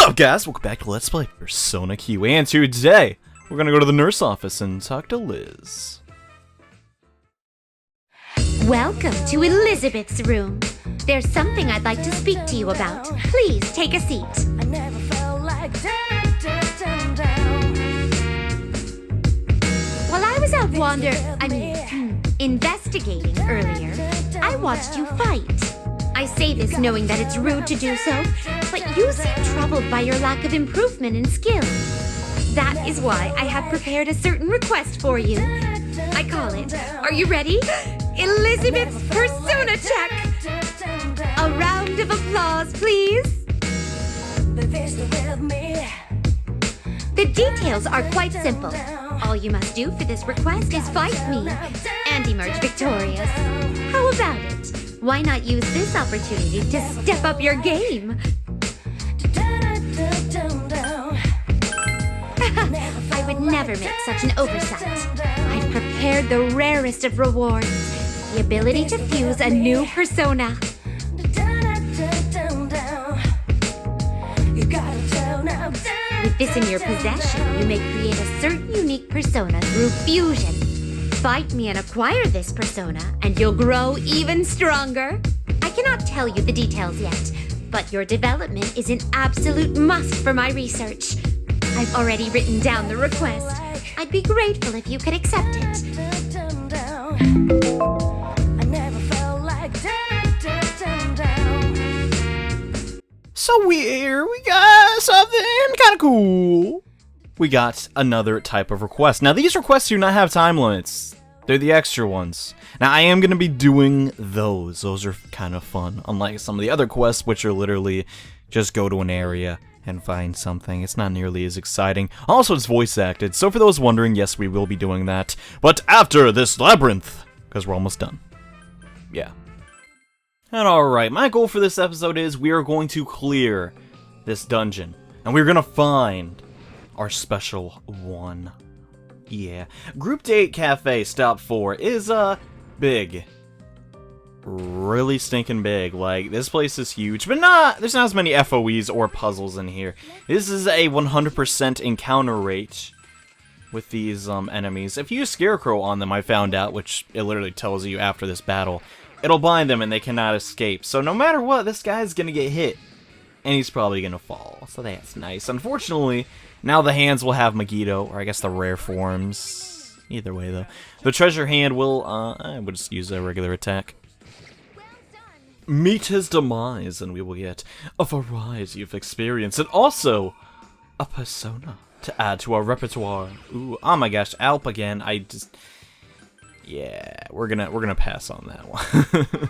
Sup guys, welcome back to Let's Play Persona Q, and today we're gonna go to the nurse office and talk to Liz. Welcome to Elizabeth's room. There's something I'd like to speak to you about. Please take a seat. I never felt like While I was out investigating earlier, I watched you fight. I say this knowing that it's rude to do so, but you seem troubled by your lack of improvement in skill. That is why I have prepared a certain request for you. I call it, are you ready? Elizabeth's Persona Check! A round of applause, please. The details are quite simple. All you must do for this request is fight me and emerge victorious. How about it? Why not use this opportunity to step up your game? I would never make such an oversight. I've prepared the rarest of rewards, the ability to fuse a new persona. With this in your possession, you may create a certain unique persona through fusion. Fight me and acquire this persona, and you'll grow even stronger. I cannot tell you the details yet, but your development is an absolute must for my research. I've already written down the request. I'd be grateful if you could accept it. So we got something kind of cool. We got another type of request. Now these requests do not have time limits. They're the extra ones. Now I am going to be doing those. Those are kind of fun. Unlike some of the other quests, which are literally just go to an area and find something. It's not nearly as exciting. Also, it's voice acted. So for those wondering, yes, we will be doing that. But after this labyrinth, because we're almost done. Yeah. And alright, my goal for this episode is we are going to clear this dungeon. And we're going to find our special one. Yeah. Group Date Cafe Stop 4 is, big. Really stinking big. Like, this place is huge, but there's not as many FOEs or puzzles in here. This is a 100% encounter rate with these, enemies. If you use Scarecrow on them, I found out, which it literally tells you after this battle, it'll bind them and they cannot escape. So no matter what, this guy's gonna get hit. And he's probably gonna fall. So that's nice. Unfortunately, now the hands will have Megiddo, or I guess the rare forms. Either way, though. The treasure hand will, I would just use a regular attack. Meet his demise, and we will get a variety of experience, and also a persona to add to our repertoire. Ooh, oh my gosh, Alp again. Yeah, we're gonna pass on that one.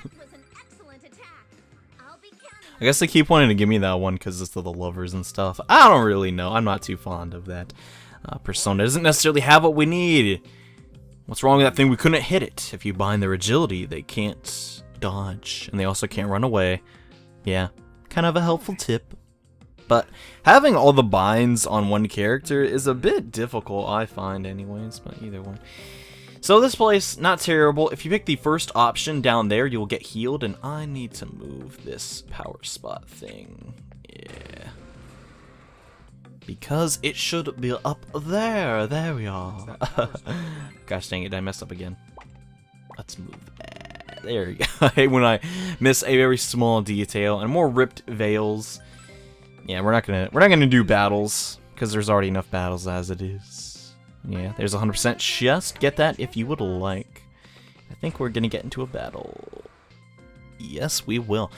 I guess they keep wanting to give me that one because it's the lovers and stuff. I don't really know. I'm not too fond of that. Persona doesn't necessarily have what we need. What's wrong with that thing? We couldn't hit it. If you bind their agility, they can't dodge. And they also can't run away. Yeah, kind of a helpful tip. But having all the binds on one character is a bit difficult, I find anyways. But either way. So this place, not terrible. If you pick the first option down there, you'll get healed, and I need to move this power spot thing. Yeah. Because it should be up there. There we are. Gosh dang it, I messed up again. Let's move that. There we go. I hate when I miss a very small detail and more ripped veils. Yeah, we're not gonna do battles because there's already enough battles as it is. Yeah, there's 100% chest. Get that if you would like. I think we're gonna get into a battle. Yes, we will.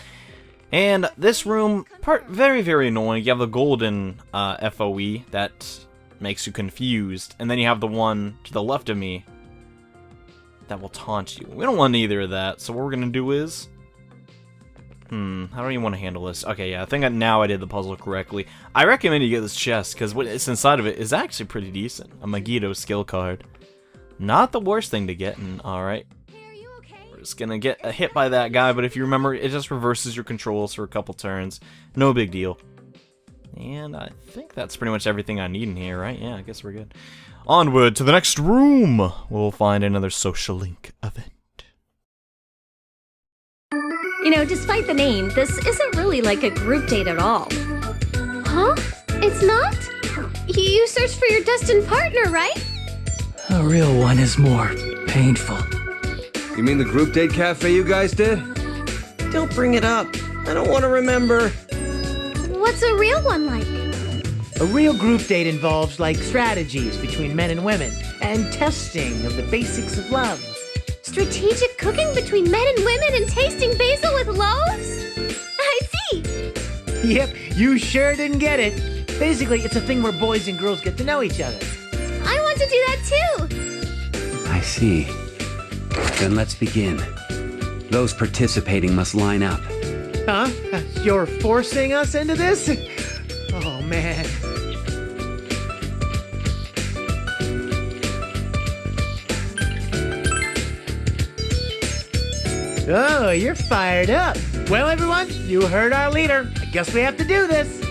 And this room, very, very annoying. You have the golden FOE that makes you confused, and then you have the one to the left of me that will taunt you. We don't want either of that, so what we're gonna do is... how do you want to handle this? Okay, yeah, I think now I did the puzzle correctly. I recommend you get this chest, because what's inside of it is actually pretty decent. A Megiddo skill card. Not the worst thing to get, and alright. We're just gonna get hit by that guy, but if you remember, it just reverses your controls for a couple turns. No big deal. And I think that's pretty much everything I need in here, right? Yeah, I guess we're good. Onward to the next room! We'll find another social link event. You know, despite the name, this isn't really like a group date at all. Huh? search for your destined partner, right? A real one is more painful. You mean the group date cafe you guys did? Don't bring it up. I don't want to remember. What's a real one like? A real group date involves, like, strategies between men and women, and testing of the basics of love. Strategic cooking between men and women and tasting basil with loaves? I see. Yep, you sure didn't get it. Basically, it's a thing where boys and girls get to know each other. I want to do that too. I see. Then let's begin. Those participating must line up. Huh? You're forcing us into this? Oh, man. Oh, you're fired up. Well, everyone, you heard our leader. I guess we have to do this.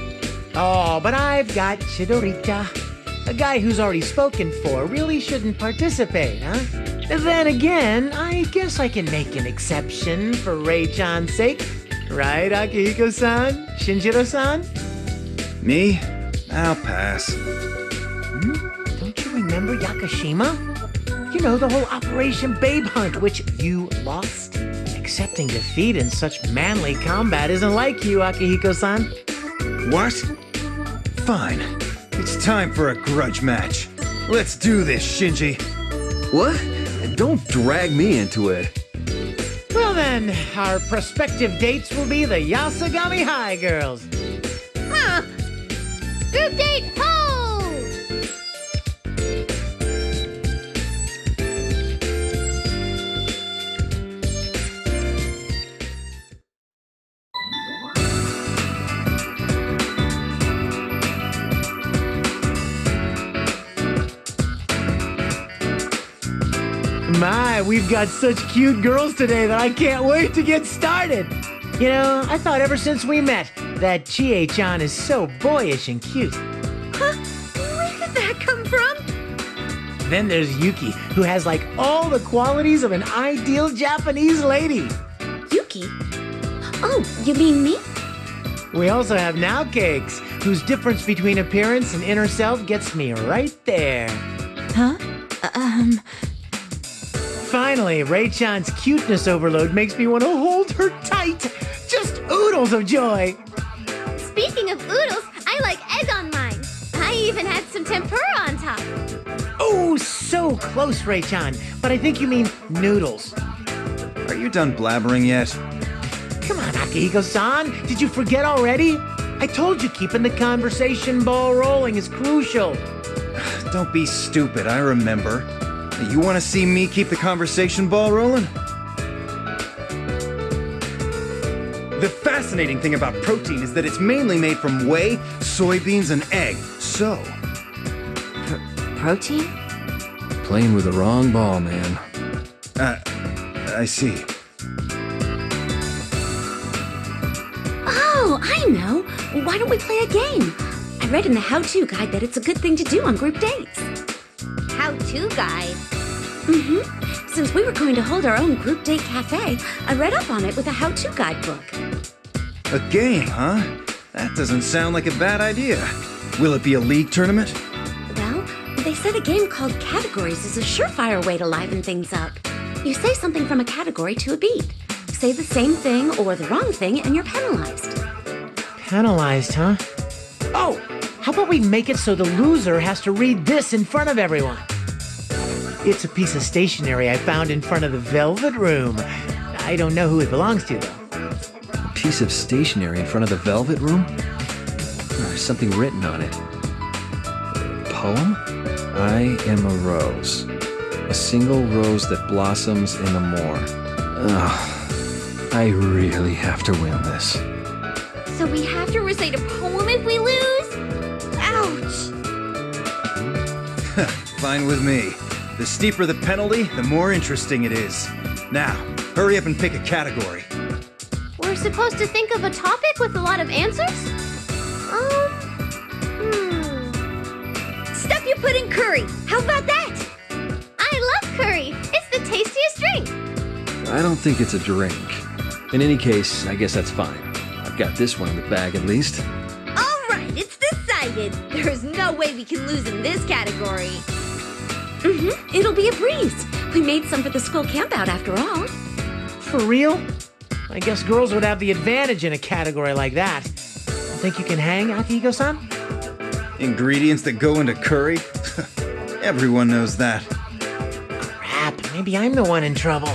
Oh, but I've got Chidorita. A guy who's already spoken for really shouldn't participate, huh? Then again, I guess I can make an exception for Ray-chan's sake. Right, Akihiko-san? Shinjiro-san? Me? I'll pass. Don't you remember Yakashima? You know, the whole Operation Babe Hunt, which you lost? Accepting defeat in such manly combat isn't like you, Akihiko-san. What? Fine. It's time for a grudge match. Let's do this, Shinji. What? Don't drag me into it. Well then, our prospective dates will be the Yasagami High girls. Huh. Group date, ho! My, we've got such cute girls today that I can't wait to get started. You know, I thought ever since we met that Chie-chan is so boyish and cute. Huh? Where did that come from? Then there's Yuki, who has like all the qualities of an ideal Japanese lady. Yuki? Oh, you mean me? We also have Now Cakes, whose difference between appearance and inner self gets me right there. Huh? Finally, Ray-chan's cuteness overload makes me want to hold her tight. Just oodles of joy. Speaking of oodles, I like egg on mine. I even had some tempura on top. Oh, so close, Ray-chan. But I think you mean noodles. Are you done blabbering yet? Come on, Akihiko-san. Did you forget already? I told you keeping the conversation ball rolling is crucial. Don't be stupid, I remember. You want to see me keep the conversation ball rolling? The fascinating thing about protein is that it's mainly made from whey, soybeans, and egg. So... Protein? Playing with the wrong ball, man. I see. Oh, I know. Why don't we play a game? I read in the how-to guide that it's a good thing to do on group dates. How-to guide? Mm-hmm. Since we were going to hold our own group date cafe, I read up on it with a how-to guidebook. A game, huh? That doesn't sound like a bad idea. Will it be a league tournament? Well, they said a game called Categories is a surefire way to liven things up. You say something from a category to a beat. Say the same thing or the wrong thing and you're penalized. Penalized, huh? Oh, how about we make it so the loser has to read this in front of everyone? It's a piece of stationery I found in front of the Velvet Room. I don't know who it belongs to, though. A piece of stationery in front of the Velvet Room? There's something written on it. Poem? I am a rose. A single rose that blossoms in the moor. Ugh. I really have to win this. So we have to recite a poem if we lose? Ouch! Fine with me. The steeper the penalty, the more interesting it is. Now, hurry up and pick a category. We're supposed to think of a topic with a lot of answers? Stuff you put in curry. How about that? I love curry. It's the tastiest drink. I don't think it's a drink. In any case, I guess that's fine. I've got this one in the bag at least. All right, it's decided. decided. There's no way we can lose in this category. It'll be a breeze. We made some for the school campout after all. For real? I guess girls would have the advantage in a category like that. Think you can hang, Akihiko-san? Ingredients that go into curry? Everyone knows that. Crap, maybe I'm the one in trouble.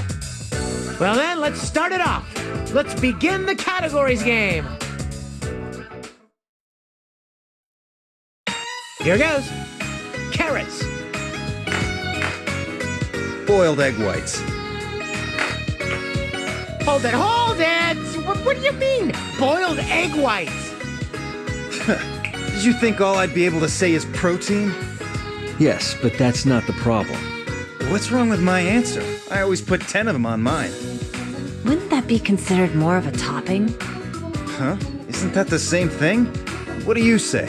Well then, let's start it off. Let's begin the categories game. Here goes. Carrots. Boiled egg whites. Hold it, hold it! What do you mean, boiled egg whites? Did you think all I'd be able to say is protein? Yes, but that's not the problem. What's wrong with my answer? I always put 10 of them on mine. Wouldn't that be considered more of a topping? Huh? Isn't that the same thing? What do you say?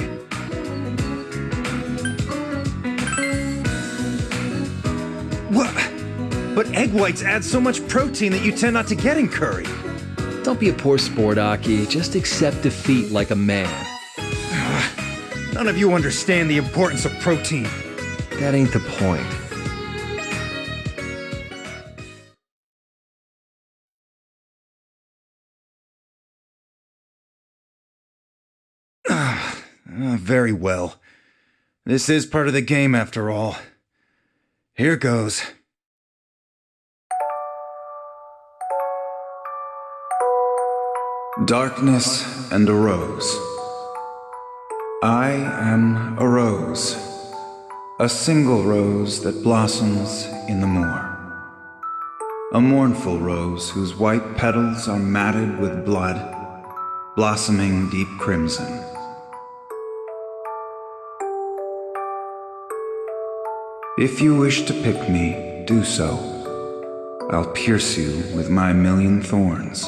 What? But egg whites add so much protein that you tend not to get in curry. Don't be a poor sport, Aki. Just accept defeat like a man. None of you understand the importance of protein. That ain't the point. Very well. This is part of the game after all. Here goes. Darkness and a rose. I am a rose, a single rose that blossoms in the moor. A mournful rose whose white petals are matted with blood, blossoming deep crimson. If you wish to pick me, do so. I'll pierce you with my million thorns.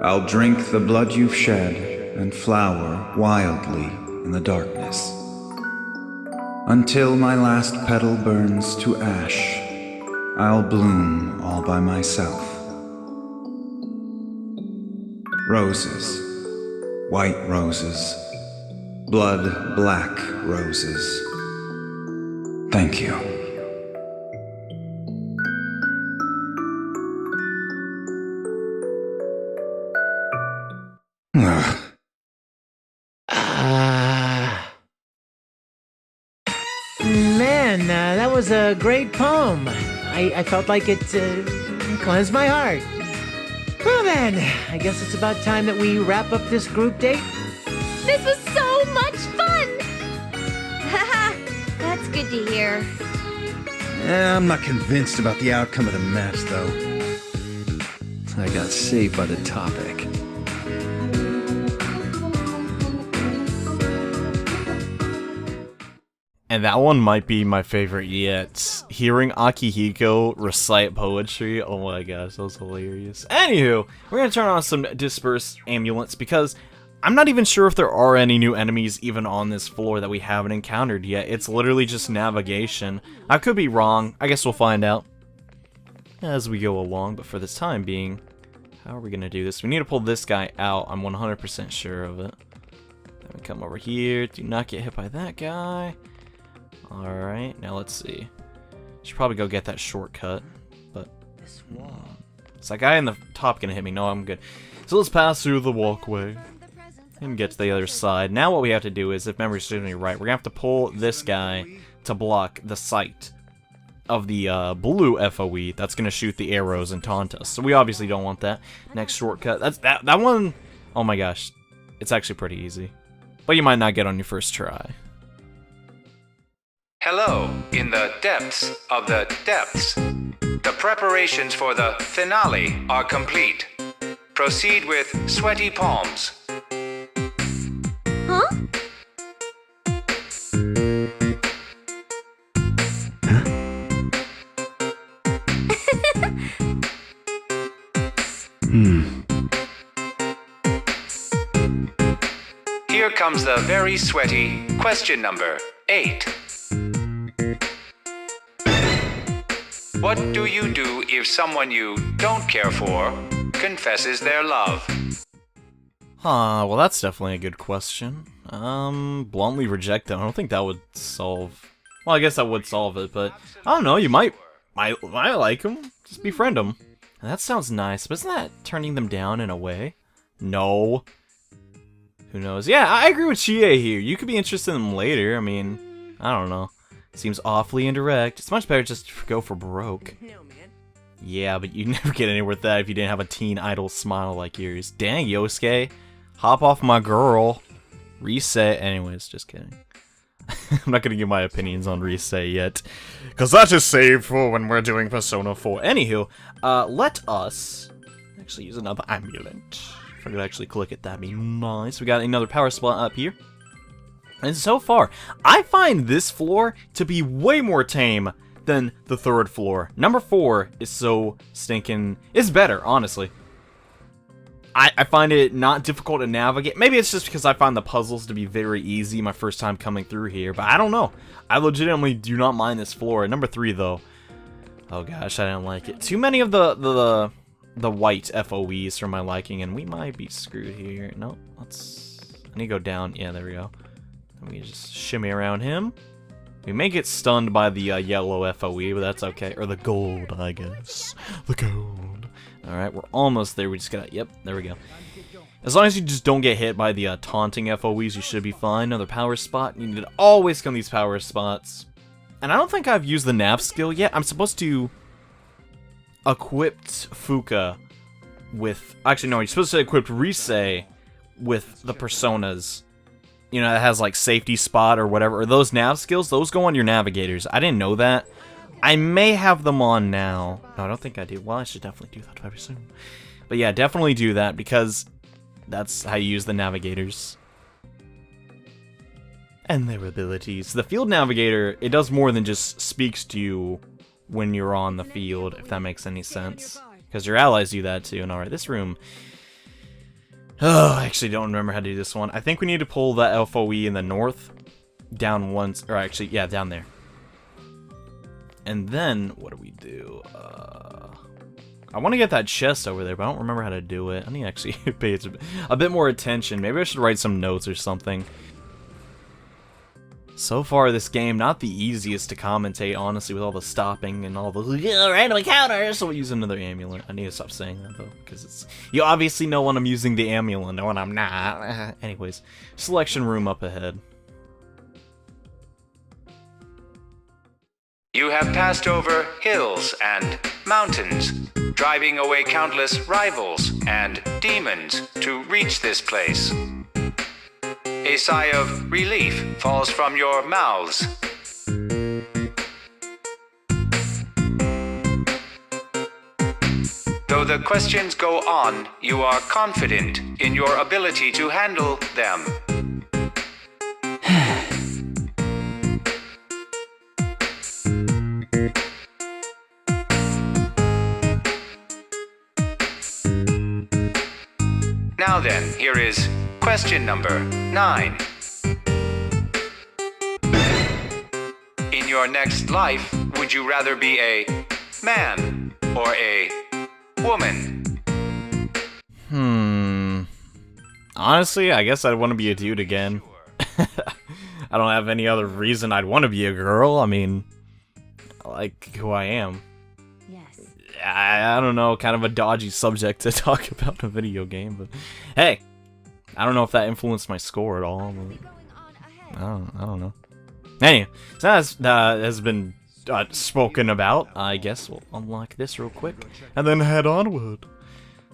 I'll drink the blood you've shed and flower wildly in the darkness. Until my last petal burns to ash, I'll bloom all by myself. Roses, white roses, blood black roses. Thank you. Man, that was a great poem. I felt like it cleansed my heart. Well then, I guess it's about time that we wrap up this group date. This was so much fun! Haha, that's good to hear. I'm not convinced about the outcome of the match, though. I got saved by the topic. And that one might be my favorite yet. Hearing Akihiko recite poetry, oh my gosh, that was hilarious. Anywho, we're gonna turn on some dispersed amulets because I'm not even sure if there are any new enemies even on this floor that we haven't encountered yet. It's literally just navigation. I could be wrong. I guess we'll find out as we go along, but for this time being, how are we gonna do this? We need to pull this guy out. I'm 100% sure of it. Then we come over here. Do not get hit by that guy. Alright, now let's see. Should probably go get that shortcut, but is that guy in the top gonna hit me? No, I'm good. So let's pass through the walkway and get to the other side. Now what we have to do is, if memory serves me right, we're gonna have to pull this guy to block the sight of the blue FOE that's gonna shoot the arrows and taunt us. So we obviously don't want that. Next shortcut. That's that one. Oh my gosh, it's actually pretty easy, but you might not get on your first try. Hello, in the depths of the depths. The preparations for the finale are complete. Proceed with sweaty palms. Huh? Here comes the very sweaty question number 8. What do you do if someone you don't care for confesses their love? Huh, well that's definitely a good question. Bluntly reject them. I don't think that would solve... Well, I guess that would solve it, but... I don't know, you might like them. Just befriend them. That sounds nice, but isn't that turning them down in a way? No. Who knows? Yeah, I agree with Chie here. You could be interested in them later. I mean, I don't know. Seems awfully indirect. It's much better just to go for broke. Yeah, but you'd never get anywhere with that if you didn't have a teen idol smile like yours. Dang, Yosuke. Hop off my girl. Reset. Anyways, just kidding. I'm not gonna give my opinions on Reset yet, because that is saved for when we're doing Persona 4. Anywho, let us actually use another amulet. If I could actually click it, that'd be nice. We got another power spot up here. And so far, I find this floor to be way more tame than the third floor. Number 4 is so stinking... It's better, honestly. I find it not difficult to navigate. Maybe it's just because I find the puzzles to be very easy my first time coming through here, but I don't know. I legitimately do not mind this floor. Number 3, though. Oh gosh, I didn't like it. Too many of the white FOEs for my liking, and we might be screwed here. No, let's... I need to go down. Yeah, there we go. And we just shimmy around him. We may get stunned by the yellow FOE, but that's okay. Or the gold, I guess. The gold. Alright, we're almost there. We just gotta... Yep, there we go. As long as you just don't get hit by the taunting FOEs, you should be fine. Another power spot. You need to always come these power spots. And I don't think I've used the nav skill yet. I'm supposed to equip Fuka with... Actually, no, you're supposed to equip Rise with the personas. You know, it has like safety spot or whatever. Or those nav skills, those go on your navigators. I didn't know that. I may have them on now. No, I don't think I do. Well, I should definitely do that very soon. But yeah, definitely do that because that's how you use the navigators. And their abilities. The field navigator, it does more than just speaks to you when you're on the field, if that makes any sense. Because your allies do that too. And alright, this room... Oh, I actually don't remember how to do this one. I think we need to pull the FOE in the north down once, or actually, yeah, down there. And then, what do we do? I want to get that chest over there, but I don't remember how to do it. I need to actually pay a bit more attention. Maybe I should write some notes or something. So far, this game, not the easiest to commentate, honestly, with all the stopping and all the random encounters. So we'll use another amulet. I need to stop saying that, though, because it's... You obviously know when I'm using the amulet, and when I'm not. Anyways, selection room up ahead. You have passed over hills and mountains, driving away countless rivals and demons to reach this place. A sigh of relief falls from your mouths. Though the questions go on, you are confident in your ability to handle them. Now then, here is question number 9. In your next life, would you rather be a man or a woman? Honestly, I guess I'd want to be a dude again. I don't have any other reason I'd want to be a girl. I mean, I like who I am. I don't know, kind of a dodgy subject to talk about in a video game, but hey, I don't know if that influenced my score at all. But I don't know. Anyway, so that has been spoken about. I guess we'll unlock this real quick and then head onward.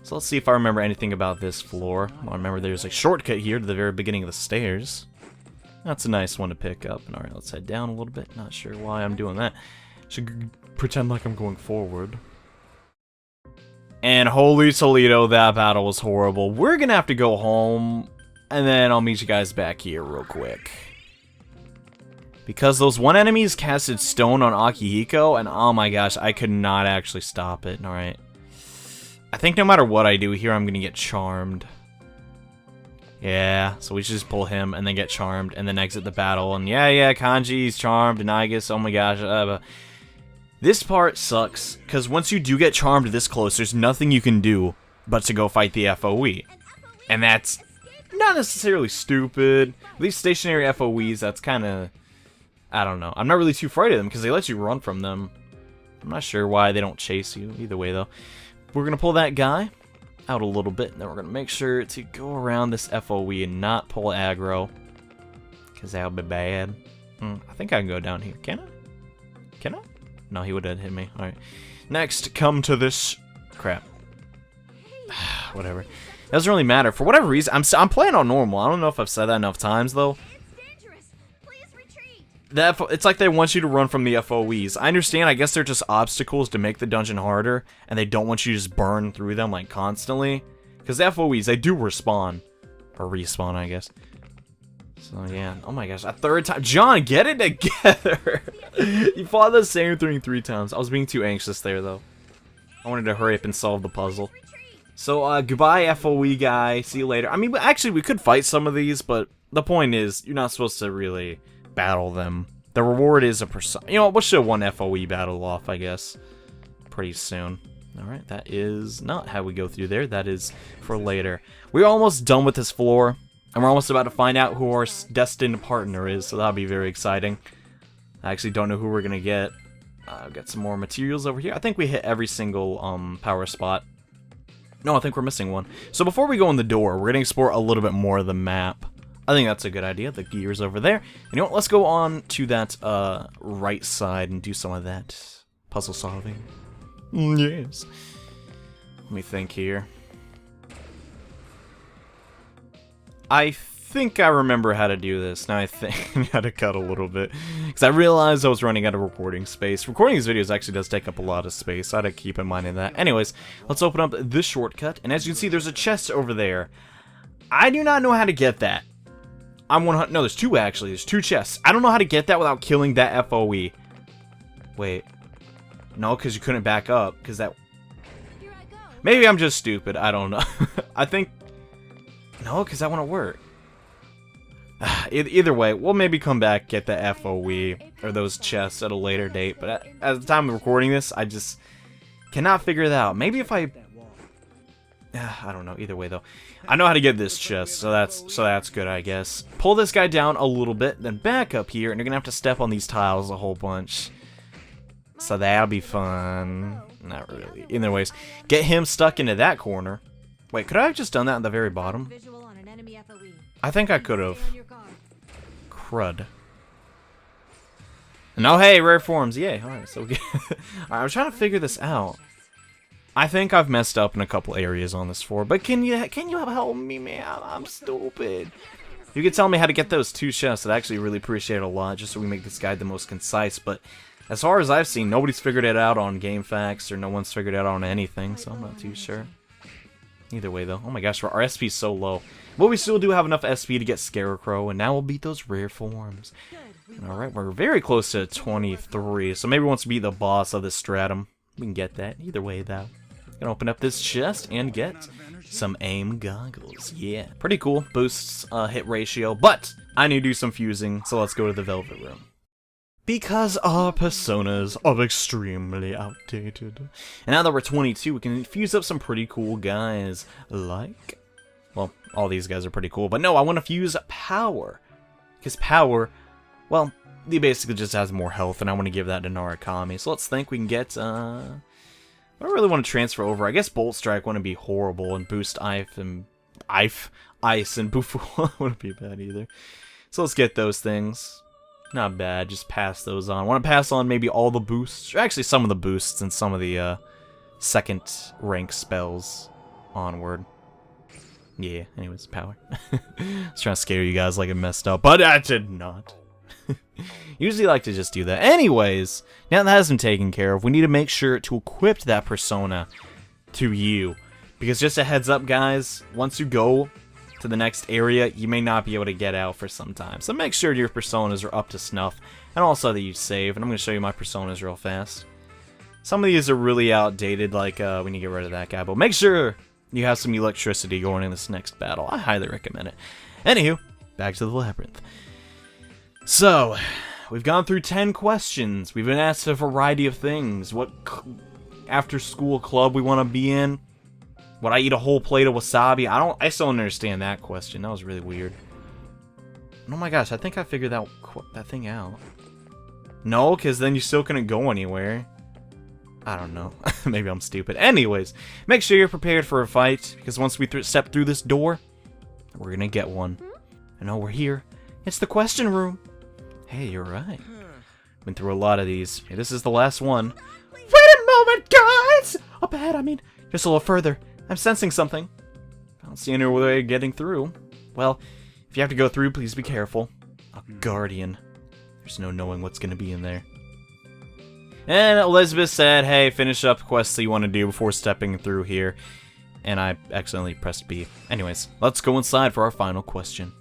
So let's see if I remember anything about this floor. Well, I remember there's a shortcut here to the very beginning of the stairs. That's a nice one to pick up. And alright, let's head down a little bit. Not sure why I'm doing that. Should pretend like I'm going forward. And holy Toledo, that battle was horrible. We're gonna have to go home, and then I'll meet you guys back here real quick. Because those one enemies casted stone on Akihiko, and oh my gosh, I could not actually stop it. Alright. I think no matter what I do here, I'm gonna get charmed. Yeah, so we should just pull him, and then get charmed, and then exit the battle. And yeah, Kanji's charmed, and Nagus, oh my gosh, This part sucks, because once you do get charmed this close, there's nothing you can do but to go fight the FOE. And that's not necessarily stupid. These stationary FOEs, that's kind of, I don't know. I'm not really too afraid of them because they let you run from them. I'm not sure why they don't chase you. Either way, though. We're going to pull that guy out a little bit, and then we're going to make sure to go around this FOE and not pull aggro, because that would be bad. I think I can go down here. Can I? Can I? No, he would have hit me. Alright. Next, come to this... Crap. Whatever. It doesn't really matter. For whatever reason, I'm playing on normal. I don't know if I've said that enough times, though. It's like they want you to run from the FOEs. I understand, I guess they're just obstacles to make the dungeon harder, and they don't want you to just burn through them, like, constantly. Because the FOEs, they do respawn. Or respawn, I guess. So, yeah. Oh my gosh, a third time. John, get it together! You fought the same thing 3 times. I was being too anxious there, though. I wanted to hurry up and solve the puzzle. So, goodbye, FOE guy. See you later. I mean, actually, we could fight some of these, but the point is, you're not supposed to really battle them. The reward is a persona. You know what, we'll show one FOE battle off, I guess, pretty soon. Alright, that is not how we go through there. That is for later. We're almost done with this floor, and we're almost about to find out who our destined partner is, so that'll be very exciting. I actually don't know who we're gonna get. I've got some more materials over here. I think we hit every single power spot. No, I think we're missing one. So before we go in the door, we're gonna explore a little bit more of the map. I think that's a good idea. The gear's over there. You know what? Let's go on to that right side and do some of that puzzle solving. Yes. Let me think here. I think I remember how to do this. Now I think I had to cut a little bit, because I realized I was running out of recording space. Recording these videos actually does take up a lot of space, so I had to keep in mind in that. Anyways, let's open up this shortcut, and as you can see, there's a chest over there. I do not know how to get that. No, there's 2 actually. There's 2 chests. I don't know how to get that without killing that FOE. Wait. No, because you couldn't back up, because that... Maybe I'm just stupid. I don't know. I think... No, because that wouldn't work. Either way, we'll maybe come back, get the FOE, or those chests at a later date, but at the time of recording this, I just cannot figure it out. Maybe if I... I don't know, either way though. I know how to get this chest, so that's good, I guess. Pull this guy down a little bit, then back up here, and you're gonna have to step on these tiles a whole bunch. So that'll be fun. Not really. Either ways, get him stuck into that corner. Wait, could I have just done that at the very bottom? I think I could have. Crud. No, hey, rare forms, yay. Alright, so Alright, I was trying to figure this out. I think I've messed up in a couple areas on this floor, but can you help me, man? I'm stupid. You can tell me how to get those 2 chests. I'd actually really appreciate it a lot, just so we make this guide the most concise, but as far as I've seen, nobody's figured it out on GameFAQs, or no one's figured it out on anything, so I'm not too sure. Either way, though. Oh my gosh, our SP's so low. But we still do have enough SP to get Scarecrow, and now we'll beat those rare forms. Alright, we're very close to 23, so maybe once we beat the boss of the stratum, we can get that. Either way, though. Gonna open up this chest and get some aim goggles. Yeah, pretty cool. Boosts hit ratio, but I need to do some fusing, so let's go to the Velvet Room. Because our personas are extremely outdated. And now that we're 22, we can fuse up some pretty cool guys, like... Well, all these guys are pretty cool, but no, I want to fuse Power. Because Power, well, he basically just has more health, and I want to give that to Narukami. So let's think we can get, I don't really want to transfer over. I guess Bolt Strike wouldn't be horrible, and Boost Ice and Bufu wouldn't be bad either. So let's get those things. Not bad, just pass those on. I want to pass on maybe all the boosts, or actually some of the boosts and some of the second rank spells onward. Yeah, anyways, Power. I was trying to scare you guys like it messed up, but I did not. Usually like to just do that. Anyways, now that has been taken care of, we need to make sure to equip that persona to you. Because just a heads up, guys, once you go to the next area, you may not be able to get out for some time. So make sure your personas are up to snuff, and also that you save. And I'm going to show you my personas real fast. Some of these are really outdated, like we need to get rid of that guy, but make sure you have some electricity going in this next battle. I highly recommend it. Anywho, back to the Labyrinth. So, we've gone through 10 questions. We've been asked a variety of things. What after-school club we want to be in. Would I eat a whole plate of wasabi? I still don't understand that question. That was really weird. Oh my gosh, I think I figured that thing out. No, because then you still couldn't go anywhere. I don't know. Maybe I'm stupid. Anyways, make sure you're prepared for a fight, because once we step through this door, we're gonna get one. I know we're here. It's the question room. Hey, you're right. Been through a lot of these. Okay, this is the last one. Wait a moment, guys! Up ahead, I mean, just a little further. I'm sensing something. I don't see any way of getting through. Well, if you have to go through, please be careful. A guardian. There's no knowing what's gonna be in there. And Elizabeth said, hey, finish up quests that you want to do before stepping through here. And I accidentally pressed B. Anyways, let's go inside for our final question.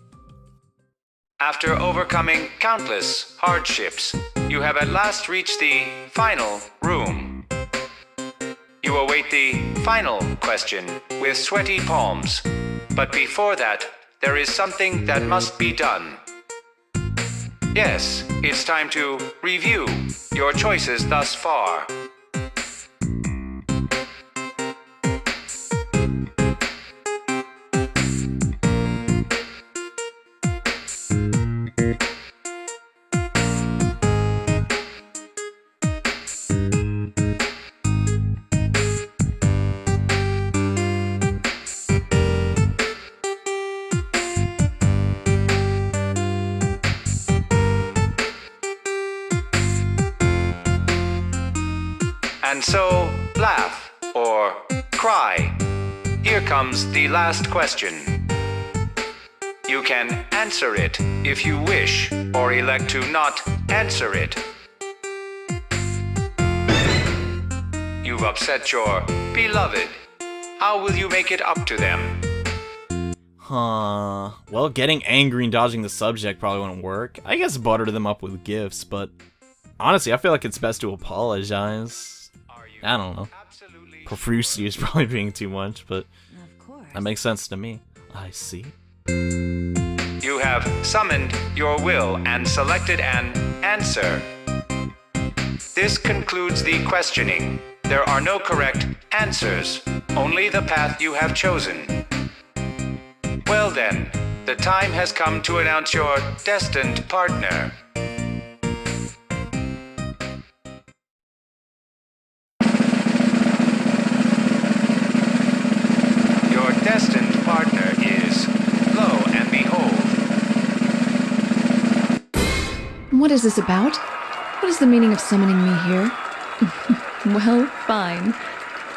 After overcoming countless hardships, you have at last reached the final room. You await the final question with sweaty palms. But before that, there is something that must be done. Yes, it's time to review your choices thus far. And so, laugh or cry. Here comes the last question. You can answer it if you wish, or elect to not answer it. You've upset your beloved. How will you make it up to them? Huh. Well, getting angry and dodging the subject probably wouldn't work. I guess butter them up with gifts, but honestly, I feel like it's best to apologize. I don't know. Profusely is probably being too much, but that makes sense to me. I see. You have summoned your will and selected an answer. This concludes the questioning. There are no correct answers, only the path you have chosen. Well then, the time has come to announce your destined partner. Destined partner is, lo and behold. What is this about? What is the meaning of summoning me here? Well, fine.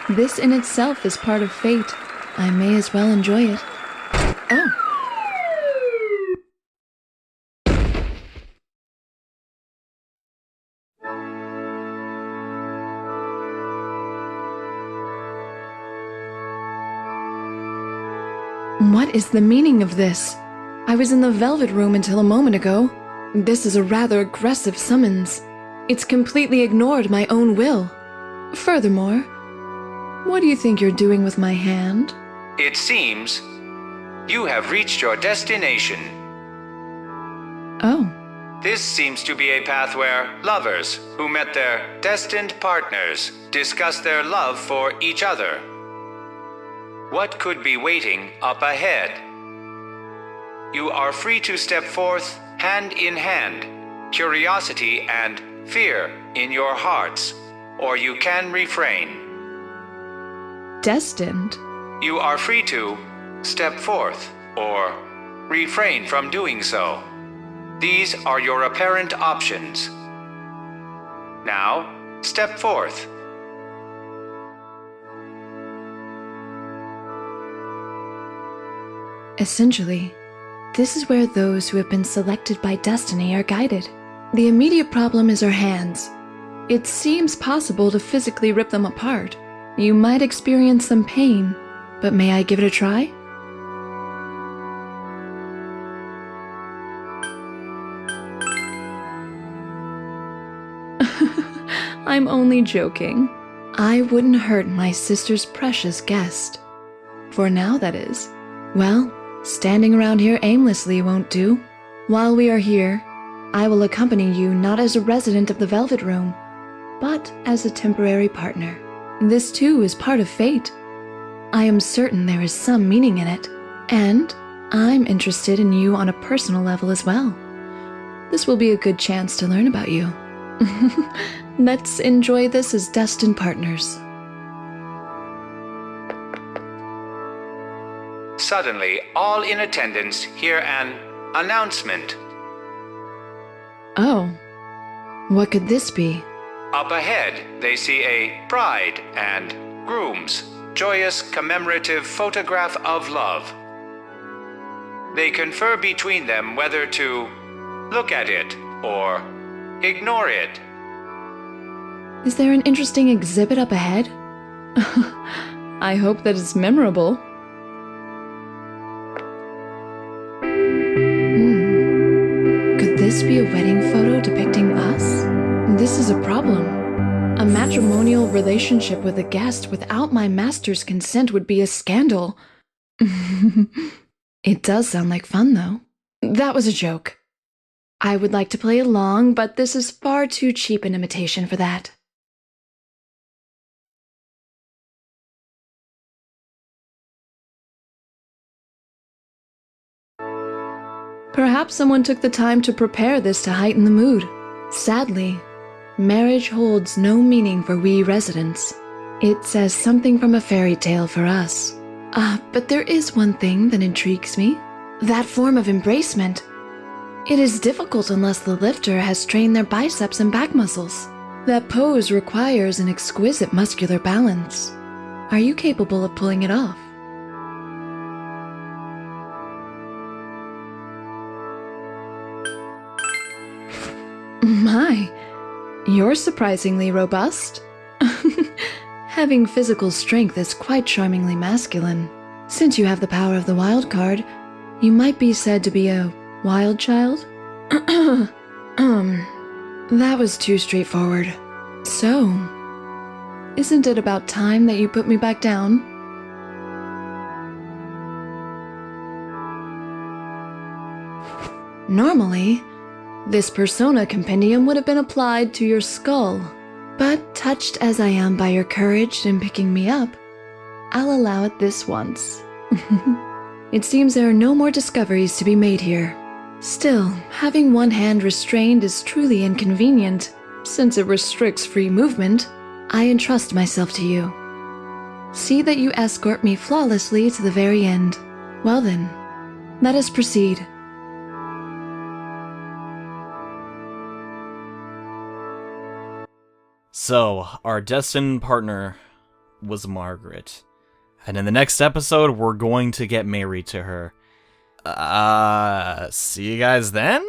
This in itself is part of fate. I may as well enjoy it. Oh. What is the meaning of this? I was in the Velvet Room until a moment ago. This is a rather aggressive summons. It's completely ignored my own will. Furthermore, what do you think you're doing with my hand? It seems you have reached your destination. Oh. This seems to be a path where lovers who met their destined partners discuss their love for each other. What could be waiting up ahead? You are free to step forth hand in hand, curiosity and fear in your hearts, or you can refrain. Destined? You are free to step forth or refrain from doing so. These are your apparent options. Now, step forth. Essentially, this is where those who have been selected by destiny are guided. The immediate problem is our hands. It seems possible to physically rip them apart. You might experience some pain, but may I give it a try? I'm only joking. I wouldn't hurt my sister's precious guest. For now, that is. Well, standing around here aimlessly won't do. While we are here, I will accompany you not as a resident of the Velvet Room, but as a temporary partner. This too is part of fate. I am certain there is some meaning in it, and I'm interested in you on a personal level as well. This will be a good chance to learn about you. Let's enjoy this as destined partners. Suddenly, all in attendance hear an announcement. Oh, what could this be? Up ahead, they see a bride and groom's joyous commemorative photograph of love. They confer between them whether to look at it or ignore it. Is there an interesting exhibit up ahead? I hope that it's memorable. Could this be a wedding photo depicting us? This is a problem. A matrimonial relationship with a guest without my master's consent would be a scandal. It does sound like fun, though. That was a joke. I would like to play along, but this is far too cheap an imitation for that. Perhaps someone took the time to prepare this to heighten the mood. Sadly, marriage holds no meaning for we residents. It says something from a fairy tale for us. But there is one thing that intrigues me. That form of embracement. It is difficult unless the lifter has trained their biceps and back muscles. That pose requires an exquisite muscular balance. Are you capable of pulling it off? My, you're surprisingly robust. Having physical strength is quite charmingly masculine. Since you have the power of the wild card, you might be said to be a wild child? That was too straightforward. So, isn't it about time that you put me back down? Normally, this persona compendium would have been applied to your skull. But touched as I am by your courage in picking me up, I'll allow it this once. It seems there are no more discoveries to be made here. Still, having one hand restrained is truly inconvenient. Since it restricts free movement, I entrust myself to you. See that you escort me flawlessly to the very end. Well then, let us proceed. So, our destined partner was Margaret. And in the next episode, we're going to get married to her. See you guys then?